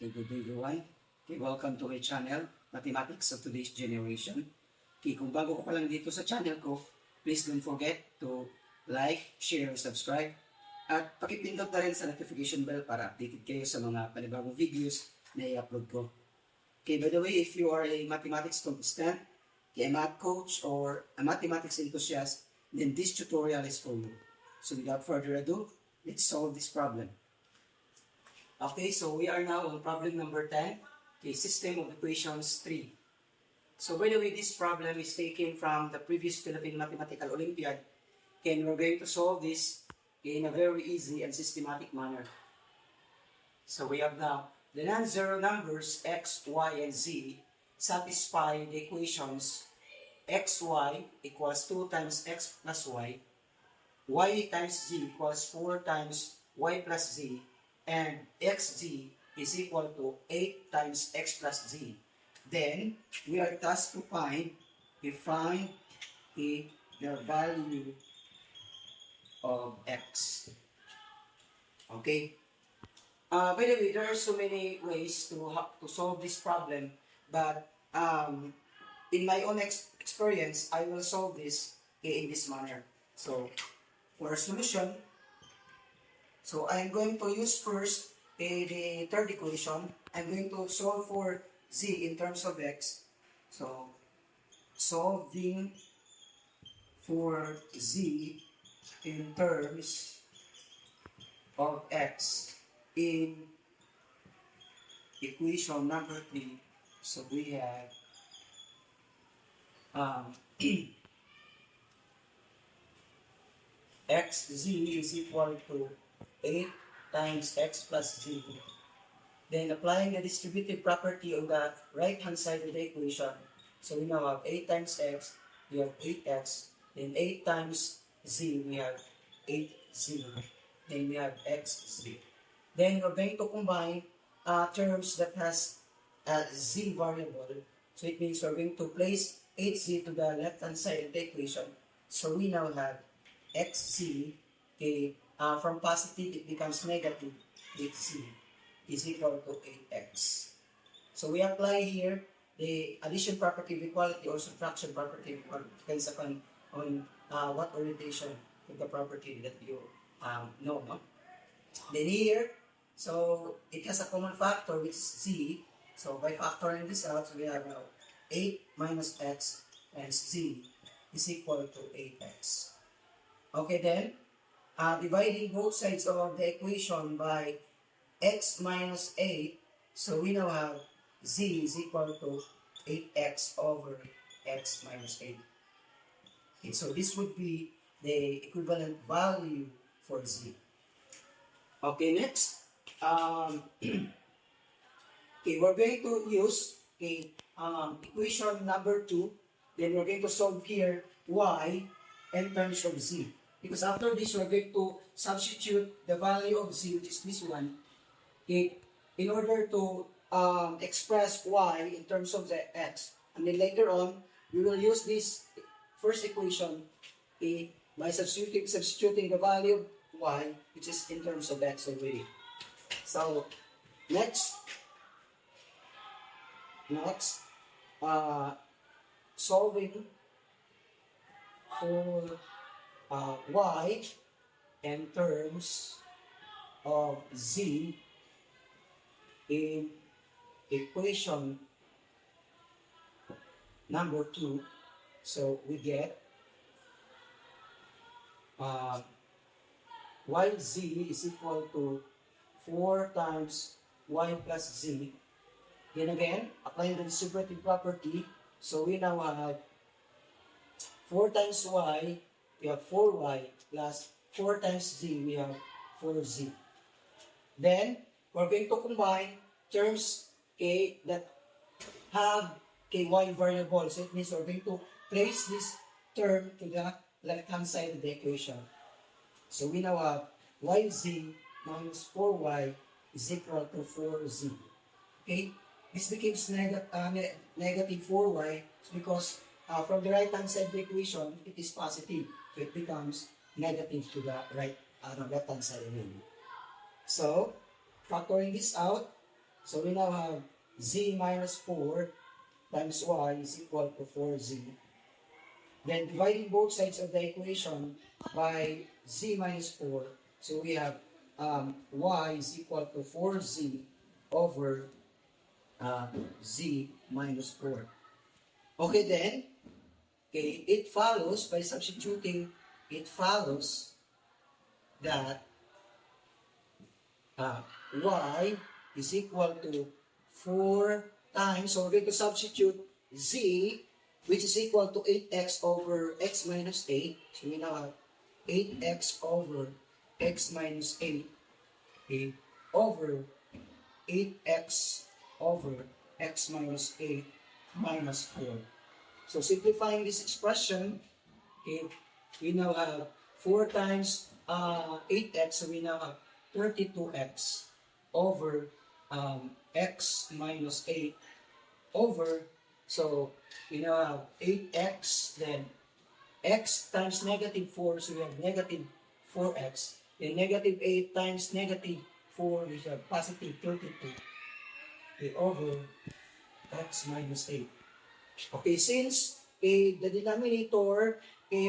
Okay, good day everyone. Okay, welcome to my channel, Mathematics of Today's Generation. Okay, kung bago ka pa lang dito sa channel ko, please don't forget to like, share, subscribe, at pakipindot na rin sa notification bell para updated kayo sa mga panibagong videos na i-upload ko. Okay, by the way, if you are a mathematics contestant, a math coach, or a mathematics enthusiast, then this tutorial is for you. So without further ado, let's solve this problem. Okay, so we are now on problem number 10, okay, system of equations 3. So by the way, this problem is taken from the previous Philippine Mathematical Olympiad, and we're going to solve this in a very easy and systematic manner. So we have now the non-zero numbers x, y, and z satisfy the equations xy equals 2 times x plus y times z equals 4 times y plus z, and xz is equal to 8 times x plus z. Then, we are tasked to find the value of x. Okay? By the way, there are so many ways to solve this problem, but in my own experience, I will solve this in this manner. So, for a solution, so I'm going to use first the third equation. I'm going to solve for z in terms of x. So, solving for z in terms of x in equation number 3. So we have xz is equal to 8 times x plus z. Then applying the distributive property on the right-hand side of the equation, so we now have 8 times x, we have 8x, then 8 times z, we have 8z, then we have xz. Then we're going to combine terms that has a z variable, so it means we're going to place 8z to the left-hand side of the equation, so we now have xz, okay, from positive it becomes negative, 8z is equal to 8x. So we apply here the addition property of equality or subtraction property of equality, depends upon what orientation of the property that you know. No? Then here, so it has a common factor which is z. So by factoring this out, so we have now 8 minus x and z is equal to 8x. Okay, then, dividing both sides of the equation by x minus 8, so we now have z is equal to 8x over x minus 8. Okay, so this would be the equivalent value for z. Okay, next, okay, we're going to use equation number 2, then we're going to solve here y in terms of z. Because after this, we're going to substitute the value of z, which is this one, okay, in order to express y in terms of the x. And then later on, we will use this first equation by substituting the value of y, which is in terms of x already. So, next, solving for y in terms of z in equation number 2, so we get yz is equal to 4 times y plus z. Then again, applying the distributive property, so we now have 4 times y, we have 4y, plus 4 times z, we have 4z. Then, we're going to combine terms that have y variable. So it means we're going to place this term to the left-hand side of the equation. So we now have yz minus 4y is equal to 4z. Okay? This becomes negative 4y because from the right-hand side of the equation, it is positive. So it becomes negative to the left-hand side again. So, factoring this out, So we now have z minus 4 times y is equal to 4z. Then dividing both sides of the equation by z minus 4, so we have y is equal to 4z over z minus 4. Okay then, okay, it follows, by substituting, it follows that y is equal to 4 times, so we're going to substitute z, which is equal to 8x over x minus 8. So we now have 8x over x minus 8, okay, over 8x over x minus 8 minus 4. So simplifying this expression, okay, we now have 4 times 8x, so we now have 32x over x minus 8 over, so we now have 8x, then x times negative 4, so we have negative 4x, then negative 8 times negative 4, we have positive 32, okay, over x minus 8. Okay, since the denominator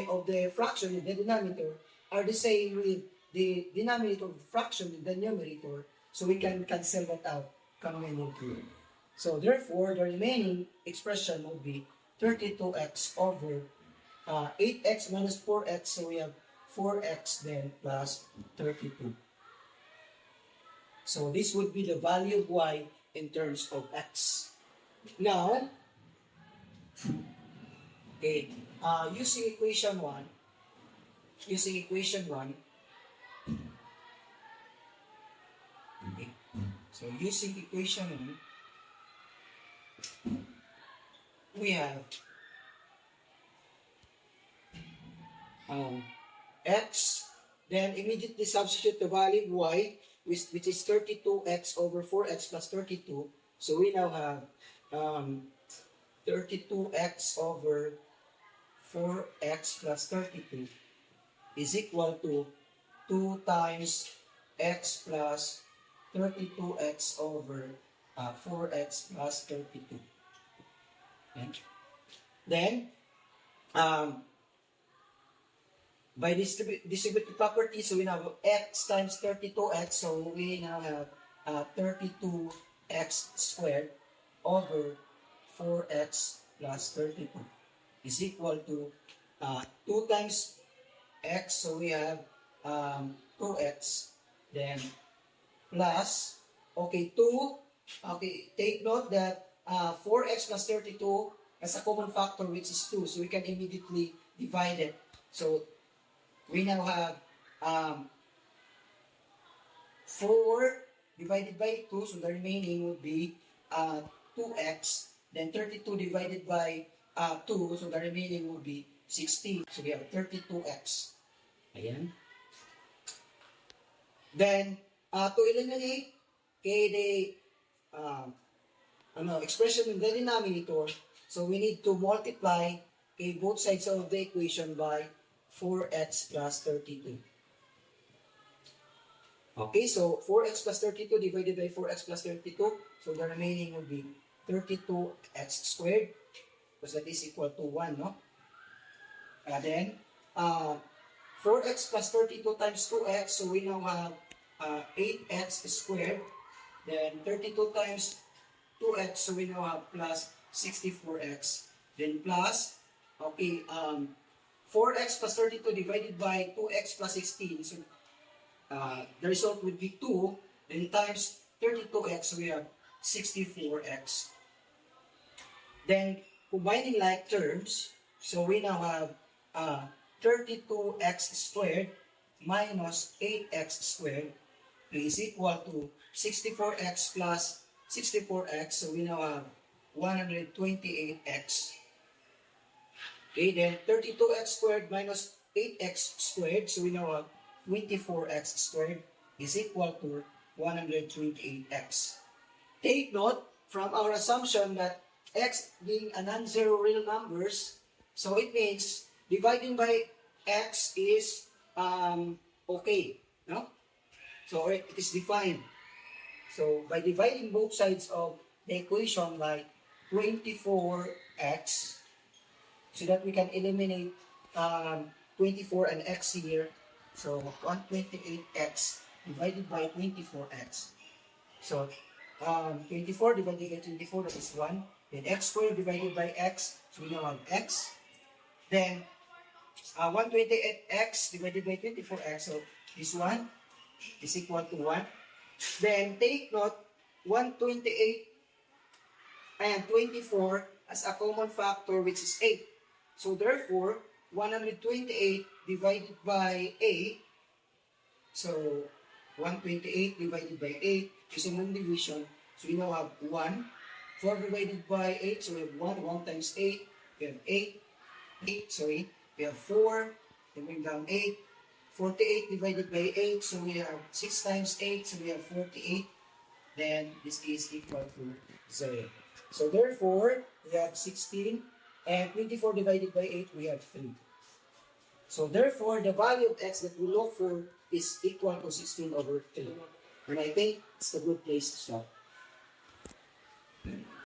of the fraction and the denominator are the same with the denominator of the fraction and the numerator, so we can cancel that out coming in here. So therefore, the remaining expression will be 32x over 8x minus 4x, so we have 4x then plus 32. So this would be the value of y in terms of x. Now, okay, using equation 1, okay, so using equation 1, we have x, then immediately substitute the value of y, which is 32x over 4x plus 32. So we now have 32x over 4x plus 32 is equal to 2 times x plus 32x over 4x plus 32. Okay. Then, by distributive property, so we now have x times 32x, so we now have 32x squared over 4x plus 32 is equal to 2 times x, so we have 2x, then plus, okay, 2, okay, take note that 4x plus 32 has a common factor which is 2, so we can immediately divide it. So we now have 4 divided by 2, so the remaining would be 2x, then 32 divided by 2, so the remaining would be 16. So we have 32x. Ayan. Then, to eliminate the expression in the denominator, so we need to multiply both sides of the equation by 4x plus 32. Okay, so 4x plus 32 divided by 4x plus 32, so the remaining will be 32x squared, because that is equal to 1, no? Then, 4x plus 32 times 2x, so we now have 8x squared. Then 32 times 2x, so we now have plus 64x. Then plus, okay, 4x plus 32 divided by 2x plus 16, so the result would be 2, then times 32x, so we have 64x. Then, combining like terms, so we now have 32x squared minus 8x squared is equal to 64x plus 64x, so we now have 128x. Okay, then 32x squared minus 8x squared, so we now have 24x squared is equal to 128x. Take note from our assumption that x being a non-zero real numbers, so it means dividing by x is okay, no? So it is defined. So by dividing both sides of the equation by 24x, so that we can eliminate 24 and x here. So 128x divided by 24x. So 24 divided by 24, that is 1. Then x squared divided by x, so we now have x. Then 128x divided by 24x, so this one is equal to 1. Then take note, 128 and 24 as a common factor, which is 8. So therefore, 128 divided by 8, so 128 divided by 8 is a non-division. So we now have 1. 4 divided by 8, so we have 1. 1 times 8, we have 8. We have 4. Then bring down 8. 48 divided by 8, so we have 6 times 8, so we have 48. Then this is equal to 0. So therefore, we have 16. And 24 divided by 8, we have 3. So therefore, the value of x that we look for is equal to 16 over 3. And I think it's a good place to stop.